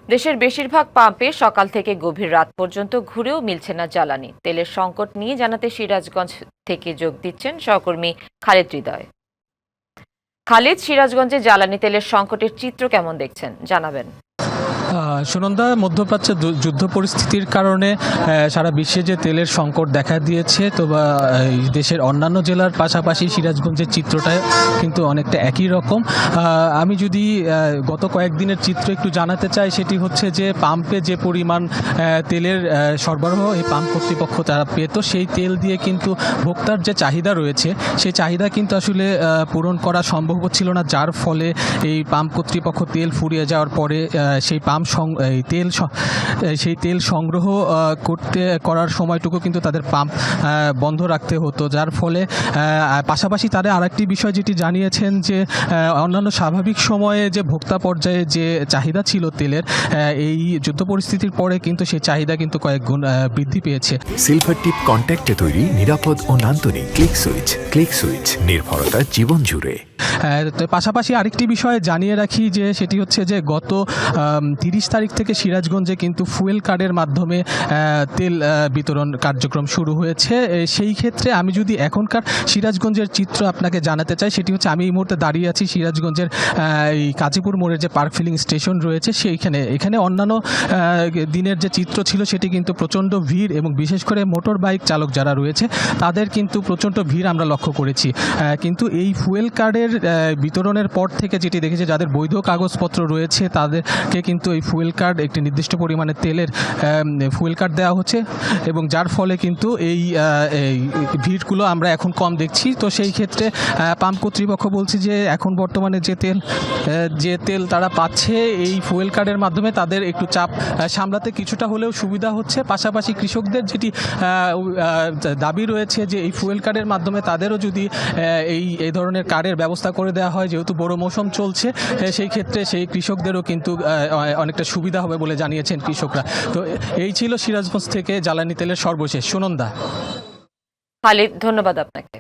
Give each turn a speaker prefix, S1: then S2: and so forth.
S1: দেশের বেশিরভাগ পাম্পে সকাল থেকে গভীর রাত পর্যন্ত ঘুরেও মিলছে না জ্বালানি। তেলের সংকট নিয়ে জানাতে সিরাজগঞ্জ থেকে যোগ দিচ্ছেন সহকর্মী খালেদ হৃদয়। খালেদ, সিরাজগঞ্জে জ্বালানি তেলের সংকটের চিত্র কেমন দেখছেন জানাবেন।
S2: সুনন্দা, মধ্যপ্রাচ্যে যুদ্ধ পরিস্থিতির কারণে সারা বিশ্বে যে তেলের সংকট দেখা দিয়েছে, তো দেশের অন্যান্য জেলার পাশাপাশি সিরাজগঞ্জের চিত্রটা কিন্তু অনেকটা একই রকম। আমি যদি গত কয়েকদিনের চিত্র একটু জানাতে চাই, সেটি হচ্ছে যে পাম্পে যে পরিমাণ তেলের সরবরাহ এই পাম্প কর্তৃপক্ষ তারা পেত, সেই তেল দিয়ে কিন্তু ভোক্তার যে চাহিদা রয়েছে সেই চাহিদা কিন্তু আসলে পূরণ করা সম্ভব হচ্ছিল না, যার ফলে এই পাম্প কর্তৃপক্ষ তেল ফুরিয়ে যাওয়ার পরে সেই তেল সংগ্রহ করার সময়টুকু কিন্তু তাদের পাম্প বন্ধ রাখতে হতো, যার ফলে পাশাপাশি তারা আরেকটি বিষয় যেটি জানিয়েছেন যে অন্যান্য স্বাভাবিক সময়ে যে ভোক্তা পর্যায়ে যে চাহিদা ছিল তেলের, এই যুদ্ধ পরিস্থিতির পরে কিন্তু সেই চাহিদা কিন্তু কয়েক গুণ বৃদ্ধি পেয়েছে।
S3: সিলভার টিপ কন্ট্যাক্টে তৈরি নিরাপদ ও নান্দনিক ক্লিক সুইচ নির্ভরতা জীবন জুড়ে।
S2: পাশাপাশি আরেকটি বিষয় জানিয়ে রাখি যে সেটি হচ্ছে যে গত 30 তারিখ থেকে সিরাজগঞ্জে কিন্তু ফুয়েল কার্ডের মাধ্যমে তেল বিতরণ কার্যক্রম শুরু হয়েছে। সেই ক্ষেত্রে আমি যদি এখনকার সিরাজগঞ্জের চিত্র আপনাকে জানাতে চাই, সেটি হচ্ছে আমি এই মুহূর্তে দাঁড়িয়ে আছি সিরাজগঞ্জের এই কাজীপুর মোড়ের যে পার্ক ফিলিং স্টেশন রয়েছে এখানে অন্যান্য দিনের যে চিত্র ছিল সেটি কিন্তু প্রচণ্ড ভিড়, এবং বিশেষ করে মোটর বাইক চালক যারা রয়েছে তাদের কিন্তু প্রচণ্ড ভিড় আমরা লক্ষ্য করেছি। কিন্তু এই ফুয়েল কার্ডের বিতরণের পর থেকে যেটি দেখেছি, যাদের বৈধ কাগজপত্র রয়েছে তাদেরকে কিন্তু এই ফুয়েল কার্ড, একটি নির্দিষ্ট পরিমাণে তেলের ফুয়েল কার্ড দেওয়া হচ্ছে, এবং যার ফলে কিন্তু এই ভিড়গুলো আমরা এখন কম দেখছি। তো সেই ক্ষেত্রে পাম্প কর্তৃপক্ষ বলছে যে এখন বর্তমানে যে তেল তারা পাচ্ছে এই ফুয়েল কার্ডের মাধ্যমে তাদের একটু চাপ সামলাতে কিছুটা হলেও সুবিধা হচ্ছে। পাশাপাশি কৃষকদের যেটি দাবি রয়েছে যে এই ফুয়েল কার্ডের মাধ্যমে তাদেরও যদি এই ধরনের কার্ডের ব্যবস্থা করে দেওয়া হয়, যেহেতু বড় মৌসুম চলছে, সেই ক্ষেত্রে সেই কৃষকদেরও কিন্তু অনেকটা সুবিধা হবে বলে জানিয়েছেন কৃষকরা। তো এই ছিল সিরাজগঞ্জ থেকে জ্বালানি তেলের সর্বশেষ। সুনন্দা।
S1: খালেদ, ধন্যবাদ আপনাকে।